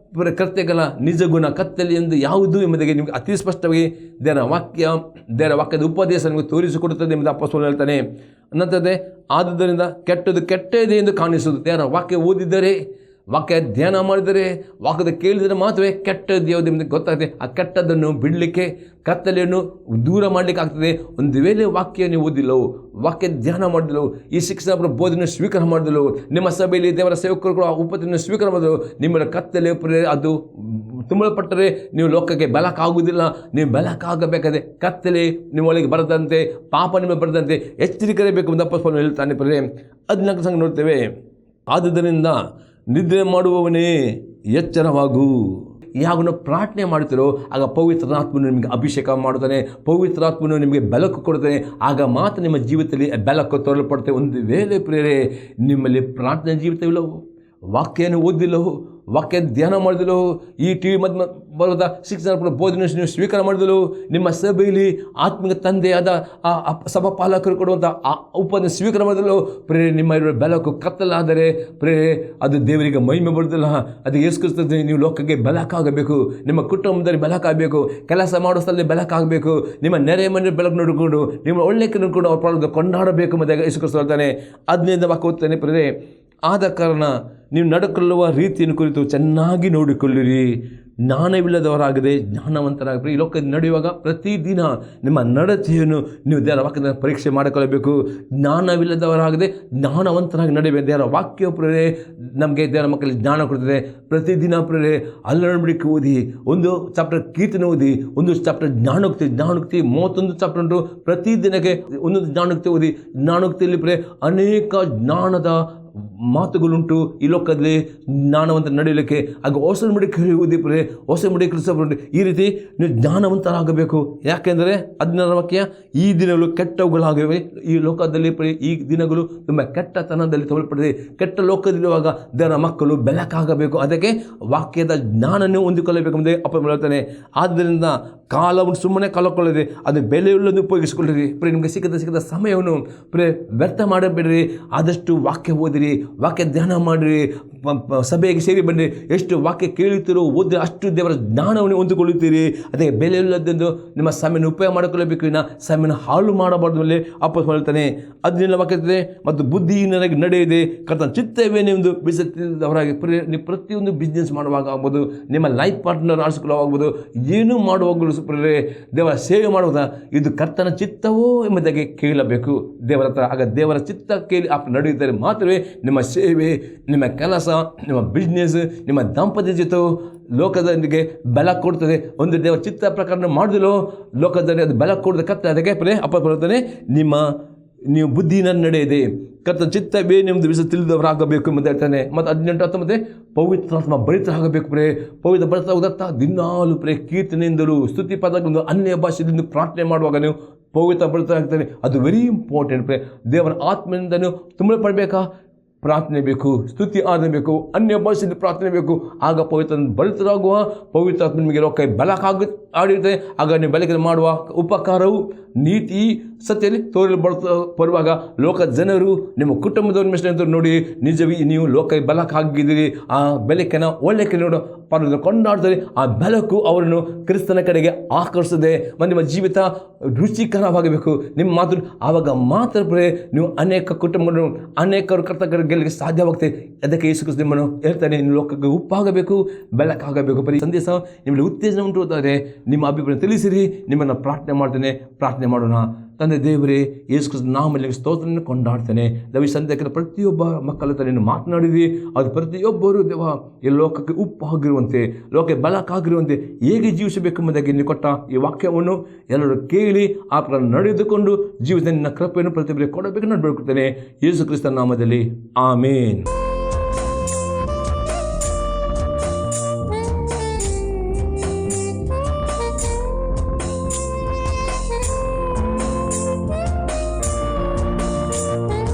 ಕೃತ್ಯಗಳ ನಿಜ ಗುಣ ಕತ್ತಲೆ ಎಂದು ಯಾವುದು ಎಂಬುದಾಗಿ ನಿಮಗೆ ಅತಿ ಸ್ಪಷ್ಟವಾಗಿ ದೇವರ ವಾಕ್ಯದ ಉಪದೇಶ ನಿಮಗೆ ತೋರಿಸಿಕೊಡುತ್ತದೆ ಎಂಬುದು ಅಪೊಸ್ತಲನು ಹೇಳ್ತಾನೆ. ಅನ್ನಂಥದ್ದೇ ಆದುದರಿಂದ ಕೆಟ್ಟದ್ದು ಕೆಟ್ಟದೇ ಎಂದು ಕಾಣಿಸುವುದು. ದೇವರ ವಾಕ್ಯ ಓದಿದರೆ, ವಾಕ್ಯ ಧ್ಯಾನ ಮಾಡಿದರೆ, ವಾಕ್ಯದ ಕೇಳಿದರೆ ಮಾತ್ರವೇ ಕೆಟ್ಟದ್ದು ಯಾವುದು ಎಂಬುದಕ್ಕೆ ಗೊತ್ತಾಗ್ತದೆ. ಆ ಕೆಟ್ಟದ್ದನ್ನು ಬಿಡಲಿಕ್ಕೆ, ಕತ್ತಲೆಯನ್ನು ದೂರ ಮಾಡಲಿಕ್ಕೆ ಆಗ್ತದೆ. ಒಂದು ವೇಳೆ ವಾಕ್ಯ ನೀವು ಓದಿಲ್ಲವೋ, ವಾಕ್ಯ ಧ್ಯಾನ ಮಾಡಿದೆವು, ಈ ಶಿಕ್ಷಣ ಬೋಧನೆ ಸ್ವೀಕಾರ ಮಾಡಿದೆವು, ನಿಮ್ಮ ಸಭೆಯಲ್ಲಿ ದೇವರ ಸೇವಕರು ಉಪತಿಯನ್ನು ಸ್ವೀಕಾರ ಮಾಡಿದೆವು, ನಿಮ್ಮ ಕತ್ತಲೆ ಅದು ತುಂಬಲ್ಪಟ್ಟರೆ ನೀವು ಲೋಕಕ್ಕೆ ಬೆಳಕಾಗುವುದಿಲ್ಲ. ನೀವು ಬೆಳಕಾಗಬೇಕಾದ್ರೆ ಕತ್ತಲೆ ನಿಮ್ಮೊಳಗೆ ಬರದಂತೆ, ಪಾಪ ನಿಮಗೆ ಬರದಂತೆ ಎಚ್ಚರಿಕೆ ಎಂದು ಅಪೊಸ್ತಲನು ಹೇಳ್ತಾನೆ. 14 ಸಂಘ ನೋಡ್ತೇವೆ, ಆದುದರಿಂದ ನಿದ್ರೆ ಮಾಡುವವನೇ ಎಚ್ಚರವಾಗು. ಯಾವಾಗ ಪ್ರಾರ್ಥನೆ ಮಾಡ್ತೀರೋ ಆಗ ಪವಿತ್ರಾತ್ಮನು ನಿಮಗೆ ಅಭಿಷೇಕ ಮಾಡುತ್ತಾನೆ, ಪವಿತ್ರಾತ್ಮನು ನಿಮಗೆ ಬೆಳಕು ಕೊಡುತ್ತಾನೆ. ಆಗ ಮಾತ್ರ ನಿಮ್ಮ ಜೀವಿತದಲ್ಲಿ ಬೆಳಕು ತೋರಲ್ಪಡುತ್ತೆ. ಒಂದು ವೇಳೆ ನಿಮ್ಮಲ್ಲಿ ಪ್ರಾರ್ಥನೆ ಜೀವಿತವಿಲ್ಲವೋ, ವಾಕ್ಯವನ್ನು ಓದಿಲ್ಲವೋ, ವಾಕ್ಯ ಧ್ಯಾನ ಮಾಡಿದಲು, ಈ ಟಿ ವಿ ಮಧ್ಯ ಬರೋದ ಶಿಕ್ಷಣ ಬೋಧನೆ ನೀವು ಸ್ವೀಕಾರ ಮಾಡಿದಲು, ನಿಮ್ಮ ಸಭೆಯಲ್ಲಿ ಆತ್ಮಿಕ ತಂದೆಯಾದ ಆ ಸಭಾಪಾಲಕರು ಕೊಡುವಂಥ ಆ ಉಪದೇಶ ಸ್ವೀಕಾರ ಮಾಡಿದಲು, ನಿಮ್ಮ ಬೆಳಕು ಕತ್ತಲಾದರೆ ಅದು ದೇವರಿಗೆ ಮಹಿಮೆ ಬರುವುದಿಲ್ಲ. ಅದು ಯೇಸುಕ್ರಿಸ್ತನಿಗೆ ನೀವು ಲೋಕಕ್ಕೆ ಬೆಳಕಾಗಬೇಕು, ನಿಮ್ಮ ಕುಟುಂಬದಲ್ಲಿ ಬೆಳಕಾಗಬೇಕು, ಕೆಲಸ ಮಾಡೋ ಸ್ಥಳದಲ್ಲಿ ಬೆಳಕಾಗಬೇಕು, ನಿಮ್ಮ ನೆರೆ ಮನೆ ಬೆಳಕು ನೋಡಿಕೊಂಡು ನಿಮ್ಮ ಒಳ್ಳೆಯ ನೋಡಿಕೊಂಡು ಅವ್ರ ಕೊಂಡಾಡಬೇಕು ಮತ್ತು ಯೇಸುಕ್ರಿಸ್ತ ಹೇಳ್ತಾನೆ. 15 ವಾಕ್ಯ ಓದ್ತಾನೆ. ಆದ ಕಾರಣ ನೀವು ನಡ್ಕೊಳ್ಳುವ ರೀತಿಯನ್ನು ಕುರಿತು ಚೆನ್ನಾಗಿ ನೋಡಿಕೊಳ್ಳಿರಿ, ಜ್ಞಾನವಿಲ್ಲದವರಾಗದೆ ಜ್ಞಾನವಂತರಾಗಬೇಕು. ಈ ಲೋಕದಲ್ಲಿ ನಡೆಯುವಾಗ ಪ್ರತಿದಿನ ನಿಮ್ಮ ನಡತೆಯನ್ನು ನೀವು ದೇವರ ವಾಕ್ಯದ ಪರೀಕ್ಷೆ ಮಾಡಿಕೊಳ್ಳಬೇಕು. ಜ್ಞಾನವಿಲ್ಲದವರಾಗದೆ ಜ್ಞಾನವಂತರಾಗಿ ನಡೆಯಬೇಕು. ದೇವರ ವಾಕ್ಯ ನಮಗೆ ದೇವರ ಮಕ್ಕಳಿಗೆ ಜ್ಞಾನ ಕೊಡ್ತದೆ. ಪ್ರತಿದಿನ ಅಲ್ಲಂಬಿಕೆ ಓದಿ, ಒಂದು ಚಾಪ್ಟರ್ ಕೀರ್ತನೆ ಓದಿ, ಒಂದು ಚಾಪ್ಟರ್ ಜ್ಞಾನೋಕ್ತಿ 31 ಚಾಪ್ಟರ್ ಉಂಟು. ಪ್ರತಿದಿನಕ್ಕೆ ಒಂದೊಂದು ಜ್ಞಾನೋಕ್ತಿ ಓದಿ. ಜ್ಞಾನೋಕ್ತಿಯಲ್ಲಿ ಅನೇಕ ಜ್ಞಾನದ ಮಾತುಗಳುಂಟು. ಈ ಲೋಕದಲ್ಲಿ ಜ್ಞಾನವಂತ ನಡೆಯಲಿಕ್ಕೆ ಆಗ ಹೊಸ ಮುಡಿಕೆ ಓದಿ ಹೊಸ ಮುಡಿಕೆ ಈ ರೀತಿ ನೀವು ಜ್ಞಾನವಂತರಾಗಬೇಕು. ಯಾಕೆಂದರೆ 16 ವಾಕ್ಯ, ಈ ದಿನಗಳು ಕೆಟ್ಟವುಗಳಾಗಿವೆ. ಈ ಲೋಕದಲ್ಲಿ ಈ ದಿನಗಳು ತುಂಬ ಕೆಟ್ಟತನದಲ್ಲಿ ತಗೊಳ್ಪಟ್ಟಿದೆ. ಕೆಟ್ಟ ಲೋಕದಲ್ಲಿರುವಾಗ ದೇವರ ಮಕ್ಕಳು ಬೆಳಕಾಗಬೇಕು. ಅದಕ್ಕೆ ವಾಕ್ಯದ ಜ್ಞಾನವನ್ನು ಹೊಂದಿಕೊಳ್ಳಬೇಕು ಎಂಬುದೇ ಅಪ್ಪ ಹೇಳ್ತಾನೆ. ಆದ್ದರಿಂದ ಕಾಲವನ್ನು ಸುಮ್ಮನೆ ಕಳ್ಕೊಳ್ಳಿರಿ, ಅದು ಬೆಲೆಯುಳ್ಳನ್ನು ಉಪಯೋಗಿಸಿಕೊಳ್ಳಿರಿ. ನಿಮಗೆ ಸಿಕ್ಕದ ಸಮಯವನ್ನು ವ್ಯರ್ಥ ಮಾಡಬೇಡ್ರಿ. ಆದಷ್ಟು ವಾಕ್ಯ ಓದಿರಿ, ವಾಕ್ಯ ಧ್ಯಾನ ಮಾಡಿರಿ, ಸಭೆಗೆ ಸೇರಿ ಬನ್ನಿರಿ. ಎಷ್ಟು ವಾಕ್ಯ ಕೇಳುತ್ತೀರೋ ಓದಿ ಅಷ್ಟು ದೇವರ ಜ್ಞಾನವನ್ನು ಹೊಂದಿಕೊಳ್ಳುತ್ತೀರಿ. ಅದಕ್ಕೆ ಬೆಲೆಯುಳ್ಳದೆಂದು ನಿಮ್ಮ ಸಮಯನ ಉಪಯೋಗ ಮಾಡಿಕೊಳ್ಳಬೇಕು, ಇನ್ನು ಸಮಯನ ಹಾಳು ಮಾಡಬಾರ್ದು ಮೇಲೆ ಅಪ್ಪ ಹೇಳ್ತಾನೆ. 17 ವಾಕ್ಯತೆ, ಮತ್ತು ಬುದ್ಧಿಹೀನರಾಗಿ ನಡೆಯದೆ ಕರ್ತನ ಚಿತ್ತವೇನೆಂದು ಬಿಸಿದವರಾಗಿ ನೀವು ಪ್ರತಿಯೊಂದು ಬಿಸ್ನೆಸ್ ಮಾಡುವಾಗ ಆಗ್ಬೋದು, ನಿಮ್ಮ ಲೈಫ್ ಪಾರ್ಟ್ನರ್ ಆರಿಸಿಕೊಳ್ಳುವಾಗ್ಬೋದು, ಏನು ಮಾಡುವಾಗಲೂ ದೇವರ ಸೇವೆ ಮಾಡುವುದ ಇದು ಕರ್ತನ ಚಿತ್ತವೋ ಎಂಬುದಾಗಿ ಕೇಳಬೇಕು ದೇವರ ಹತ್ರ. ಆಗ ದೇವರ ಚಿತ್ತ ಕೇಳಿ ನಡೆಯುತ್ತಾರೆ ಮಾತ್ರವೇ ನಿಮ್ಮ ಸೇವೆ, ನಿಮ್ಮ ಕೆಲಸ, ನಿಮ್ಮ ಬಿಸ್ನೆಸ್, ನಿಮ್ಮ ದಾಂಪತ್ಯ ಜೀವಿತವು ಲೋಕದೊಂದಿಗೆ ಬೆಳಕು ಕೊಡ್ತದೆ. ಒಂದು ದೇವರ ಚಿತ್ತ ಪ್ರಕಾರ ಮಾಡಿದಲೋ ಲೋಕದಲ್ಲಿ ಅದು ಬೆಳಕು ಕೊಡೋದು ಕತ್ತ. ಅದಕ್ಕೆ ಅಪ್ಪ ಹೇಳ್ತಾನೆ, ನಿಮ್ಮ ನೀವು ಬುದ್ಧಿನ ನಡೆಯದೆ ಕರ್ತನ ಚಿತ್ತವೇ ನಿಮ್ಮದು ವಿಷಯ ತಿಳಿದವರಾಗಬೇಕು ಎಂದು ಹೇಳ್ತಾನೆ. ಮತ್ತು 18 ಪವಿತ್ರಾತ್ಮ ಭರಿತರಾಗಬೇಕು ಪ್ರೇ. ಪವಿತ್ರ ಭರಿತರಾಗುತ್ತಾ ದಿನಾಲು ಪ್ರೇ ಕೀರ್ತನೆಯಿಂದಲೂ ಸ್ತುತಿ ಪದಗಳಿಂದ ಅನ್ಯ ಭಾಷೆಯಿಂದ ಪ್ರಾರ್ಥನೆ ಮಾಡುವಾಗ ನೀವು ಪವಿತ್ರ ಭರಿತರಾಗ್ತಾನೆ. ಅದು ವೆರಿ ಇಂಪಾರ್ಟೆಂಟ್ ಪ್ರೇ. ದೇವರ ಆತ್ಮನಿಂದ ನೀವು ತುಂಬಲ್ಪಡಬೇಕಾ? ಪ್ರಾರ್ಥನೆ ಬೇಕು, ಸ್ತುತಿ ಆರಾಧನೆ ಬೇಕು, ಅನ್ಯ ಭಾಷೆಯಲ್ಲಿ ಪ್ರಾರ್ಥನೆ ಬೇಕು. ಆಗ ಪವಿತ್ರ ಭರಿತರಾಗುವ ಪವಿತ್ರಾತ್ಮ ನಿಮಗೆ ಲೋಕ ಆಡಿರುತ್ತೆ. ಆಗ ನೀವು ಬೆಳಗ್ಗೆ ಮಾಡುವ ಉಪಕಾರವು ನೀತಿ ಸತ್ಯದಲ್ಲಿ ಬರುವಾಗ ಲೋಕ ಜನರು ನಿಮ್ಮ ಕುಟುಂಬದವ್ರ ಮಿಶ್ರ ನೋಡಿ ನಿಜವೇ ನೀವು ಲೋಕ ಬೆಳಕಾಗಿದ್ದೀರಿ, ಆ ಬೆಳಕಿನ ಒಳ್ಳೆಕೆ ನೋಡೋ ಪರವನ್ನು ಕೊಂಡಾಡ್ತಾರೆ. ಆ ಬೆಳಕು ಅವರನ್ನು ಕ್ರಿಸ್ತನ ಕಡೆಗೆ ಆಕರ್ಷಿಸದೆ ಮತ್ತು ನಿಮ್ಮ ಜೀವಿತ ರುಚಿಕರವಾಗಬೇಕು. ನಿಮ್ಮ ಮಾತು ಆವಾಗ ಮಾತ್ರ ನೀವು ಅನೇಕ ಕುಟುಂಬಗಳು ಅನೇಕರು ಗೆಲ್ಲಿಗೆ ಸಾಧ್ಯವಾಗ್ತದೆ. ಅದಕ್ಕೆ ಯೇಸು ಕ್ರಿಸ್ತ ನಿಮ್ಮನ್ನು ಹೇಳ್ತಾನೆ, ನಿಮ್ಮ ಲೋಕಕ್ಕೆ ಉಪ್ಪಾಗಬೇಕು, ಬೆಳಕಾಗಬೇಕು. ಬರೀ ಸಂದೇಶ ನಿಮ್ಮಲ್ಲಿ ಉತ್ತೇಜನ ಉಂಟು ಹೋದರೆ ನಿಮ್ಮ ಅಭಿಪ್ರಾಯ ತಿಳಿಸಿರಿ. ನಿಮ್ಮನ್ನು ಪ್ರಾರ್ಥನೆ ಮಾಡ್ತೇನೆ. ಪ್ರಾರ್ಥನೆ ಮಾಡೋಣ. ತಂದೆ ದೇವರೇ, ಯೇಸು ಕ್ರಿಸ್ತ ನಾಮದಲ್ಲಿ ಸ್ತೋತ್ರವನ್ನು ಕೊಂಡಾಡ್ತಾನೆ. ಈ ಸಂದೇಶದ ಪ್ರತಿಯೊಬ್ಬ ಮಕ್ಕಳ ಹತ್ರ ನೀನು ಮಾತನಾಡಿದ್ವಿ. ಅದು ಪ್ರತಿಯೊಬ್ಬರು ದೇವ ಈ ಲೋಕಕ್ಕೆ ಉಪ್ಪಾಗಿರುವಂತೆ, ಲೋಕಕ್ಕೆ ಬೆಳಕಾಗಿರುವಂತೆ ಹೇಗೆ ಜೀವಿಸಬೇಕೆಂಬುದಾಗಿ ನೀವು ಕೊಟ್ಟ ಈ ವಾಕ್ಯವನ್ನು ಎಲ್ಲರೂ ಕೇಳಿ ಆ ಪ್ರಕಾರ ನಡೆದುಕೊಂಡು ಜೀವಿತ ನಿನ್ನ ಕೃಪೆಯನ್ನು ಪ್ರತಿಯೊಬ್ಬರಿಗೆ ಕೊಡಬೇಕೆಂದು ಬೇಡ್ಕೊಳ್ತೇನೆ. ಯೇಸು ಕ್ರಿಸ್ತನ ನಾಮದಲ್ಲಿ ಆಮೇನ್.